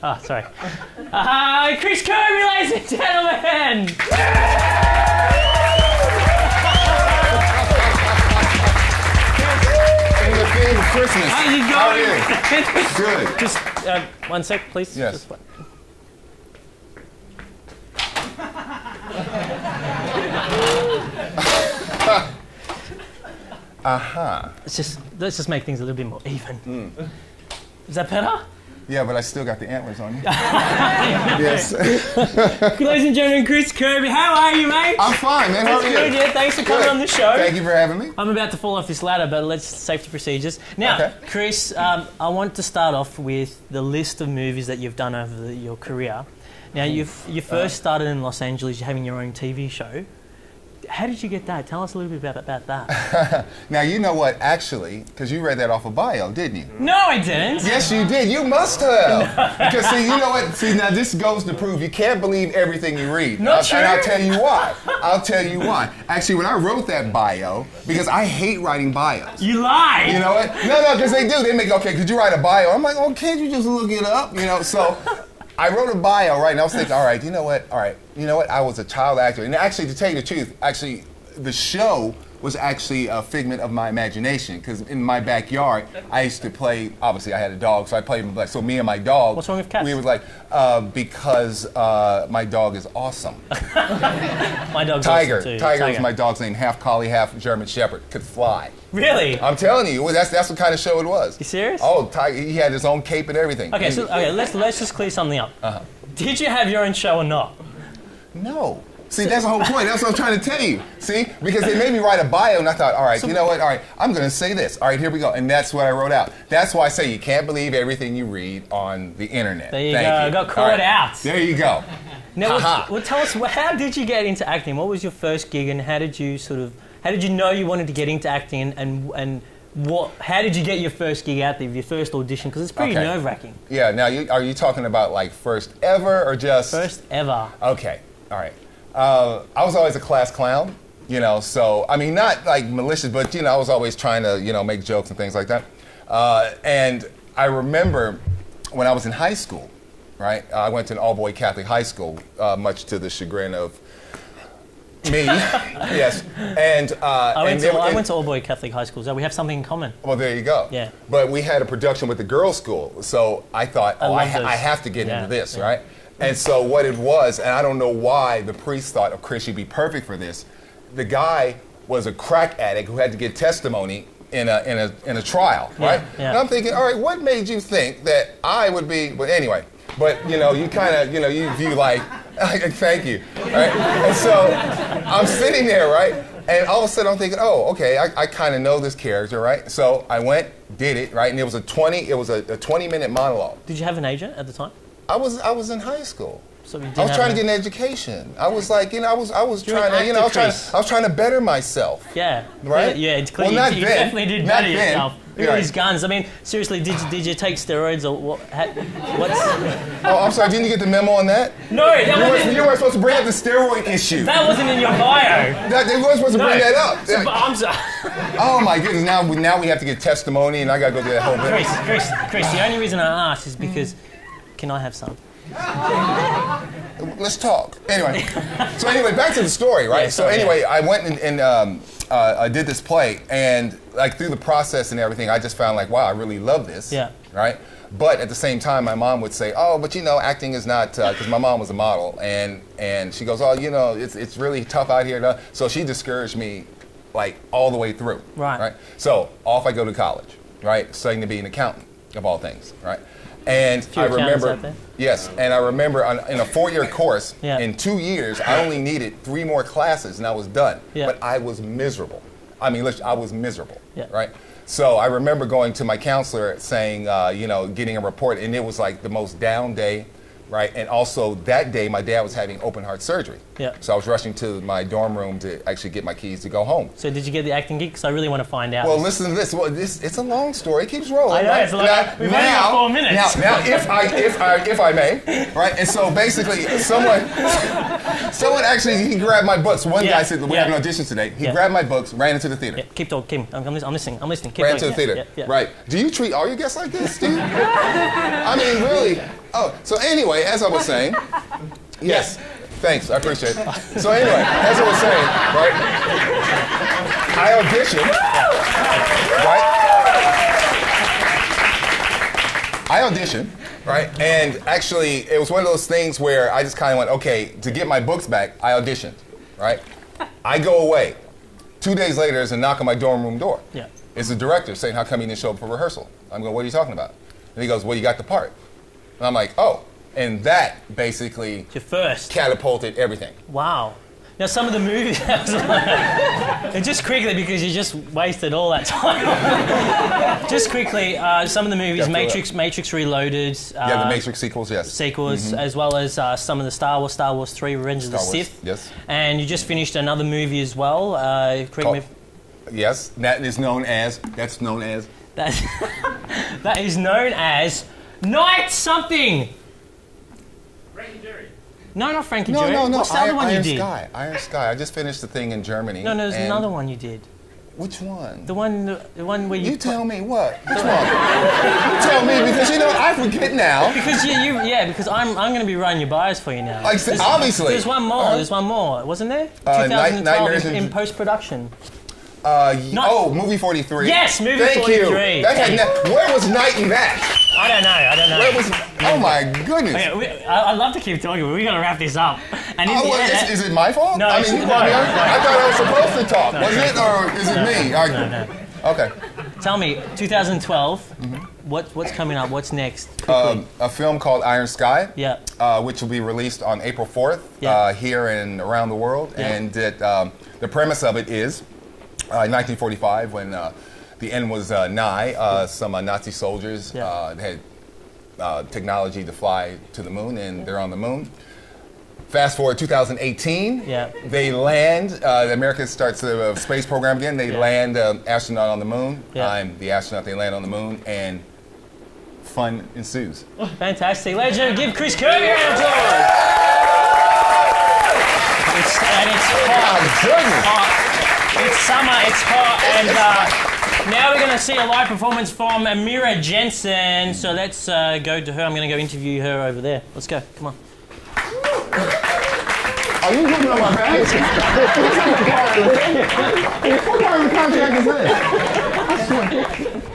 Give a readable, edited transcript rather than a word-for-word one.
Oh, sorry. Chris Kirby, ladies and gentlemen! In the theme of Christmas. How's it going? How are you? Good. Just 1 sec, please. Yes. Just let's just make things a little bit more even. Is that better? Yeah, but I still got the antlers on you. Yes. Ladies and gentlemen, Chris Kirby, how are you, mate? I'm fine, man. How are you? Good, yeah. Thanks for coming on the show. Thank you for having me. I'm about to fall off this ladder, but let's safety procedures. Now, Okay. Chris, I want to start off with the list of movies that you've done over your career. Now, you first started in Los Angeles, you're having your own TV show. How did you get that? Tell us a little bit about that. Now, you know what, actually, because you read that off a bio, didn't you? No, I didn't. Yes, you did. You must have. Because, see, you know what? See, now this goes to prove you can't believe everything you read. Not true. And I'll tell you why. I'll tell you why. Actually, when I wrote that bio, because I hate writing bios. You lied. You know what? No, because they do. They make, okay, could you write a bio? I'm like, oh, can't you just look it up? You know, so I wrote a bio, right? And I was thinking, all right, you know what? All right, you know what? I was a child actor. And actually, to tell you the truth, actually, the show was actually a figment of my imagination, because in my backyard, I used to play, obviously I had a dog, so I played with, like, so me and my dog. What's wrong with cats? We were like, because my dog is awesome. My dog's Tiger. awesome too. Tiger was my dog's name, half collie, half German Shepherd, could fly. Really? I'm telling you, that's what kind of show it was. You serious? Oh, Tiger, he had his own cape and everything. Okay, so let's just clear something up. Did you have your own show or not? No. See, that's the whole point. That's what I'm trying to tell you. See? Because they made me write a bio, and I thought, all right, you know what? All right, I'm going to say this. All right, here we go. And that's what I wrote out. That's why I say you can't believe everything you read on the internet. There you go. I got caught out. There you go. Now, tell us, how did you get into acting? What was your first gig, and how did you know you wanted to get into acting, and how did you get your first gig out there, your first audition? Because it's pretty nerve-wracking. Yeah. Now, are you talking about like first ever or just first ever? Okay. All right. I was always a class clown, you know, so, I mean, not like malicious, but, you know, I was always trying to, you know, make jokes and things like that. And I remember when I was in high school, right, I went to an all-boy Catholic high school, much to the chagrin of me, yes. And I went to all-boy Catholic high school, so we have something in common. Well, there you go. Yeah. But we had a production with the girls' school, so I thought, I have to get into this, right? And so what it was, and I don't know why the priest thought, oh, Chris, you'd be perfect for this. The guy was a crack addict who had to get testimony in a trial, right? Yeah. And I'm thinking, all right, what made you think that I would be? But anyway, you know, you kind of, you know, you view like, thank you, right? And so I'm sitting there, right? And all of a sudden I'm thinking, oh, okay, I kind of know this character, right? So I went, did it, right? And it was a 20-minute monologue. Did you have an agent at the time? I was in high school. So I was trying to get an education. I was like, you know, I was trying to, you know, I was trying to better myself. Yeah. Right? Yeah, it's clear. Well, not you then. definitely did better yourself. Look at Right. these guns. I mean, seriously, did you take steroids or what? What's? Oh, I'm sorry. Didn't you get the memo on that? No, You weren't supposed to bring up the steroid issue. That wasn't in your bio. They weren't supposed to bring that up. So, I'm sorry. Oh my goodness! Now we have to get testimony, and I got to go through that whole bit. Chris, the only reason I asked is because, can I have some? Let's talk. Anyway, back to the story, right? Yeah, I went and I did this play, and like through the process and everything, I just found like, wow, I really love this. Yeah. Right. But at the same time, my mom would say, oh, but you know, acting is not, because my mom was a model, and she goes, oh, you know, it's really tough out here. So she discouraged me, like all the way through. Right. So off I go to college, right, studying to be an accountant of all things, right. And I remember, yes, and I remember in a 4-year course, in 2 years, I only needed 3 more classes and I was done. Yeah. But I was miserable. I mean, I was miserable, right? So I remember going to my counselor saying, you know, getting a report, and it was like the most down day, right? And also that day, my dad was having open heart surgery. Yeah. So I was rushing to my dorm room to actually get my keys to go home. So did you get the acting gig? Because I really want to find out. Well, listen to this. Well, it's a long story. It keeps rolling. I know, right? it's a long. We've only got 4 minutes. Now, if I may, right? And so basically, someone. Someone actually, he grabbed my books. One guy said, we have an audition today. He grabbed my books, ran into the theater. Keep talking. I'm listening. Keep ran into the theater. Right. Do you treat all your guests like this, Steve? I mean, really? Oh, so anyway, as I was saying, yes. Thanks, I appreciate it. So anyway, as I was saying, right, I auditioned, right? I auditioned, right? And actually, it was one of those things where I just kind of went, okay, to get my books back, I auditioned, right? I go away. 2 days later, there's a knock on my dorm room door. Yeah. It's the director saying, how come you didn't show up for rehearsal? I'm going, what are you talking about? And he goes, well, you got the part. And I'm like, oh. And that basically catapulted everything. Wow. Now, some of the movies, and just quickly, because you just wasted all that time. Just quickly, some of the movies, Matrix Reloaded. The Matrix sequels, yes. Sequels, as well as some of the Star Wars 3, Revenge of the Sith. Yes. And you just finished another movie as well. Correct me if... Yes, that is known as... That is known as Night something! Frank and Jerry. No, not Frank and Jerry. No. What's the other one you did? Iron Sky. I just finished the thing in Germany. No, there's another one you did. Which one? The one where you... You tell me what? Which one? You tell me, because I forget now. Because because I'm going to be writing your bios for you now. Obviously. There's one more. Wasn't there? 2012 in post-production. Movie 43. Yes, movie 43. Thank you. Where was Night in that? I don't know. Where was? Oh my goodness. Okay, I'd love to keep talking, but we got to wrap this up. And is it my fault? No, I thought I was supposed to talk. Was it, or is it me? No. Okay. Tell me, 2012. What's coming up? What's next? A film called Iron Sky. Yeah. Which will be released on April 4th here and around the world, and the premise of it is. In 1945, when the end was nigh, some Nazi soldiers had technology to fly to the moon, and they're on the moon. Fast forward 2018, they land, America starts the space program again, they land astronaut on the moon. I'm the astronaut, they land on the moon, and fun ensues. Fantastic. Ladies and gentlemen, give Chris Kirby a round of applause. It's hot. It's summer, it's hot, and now we're going to see a live performance from Amira Jensen. So let's go to her. I'm going to go interview her over there. Let's go. Come on. Are you looking at my bag? What kind of contract is this? I swear.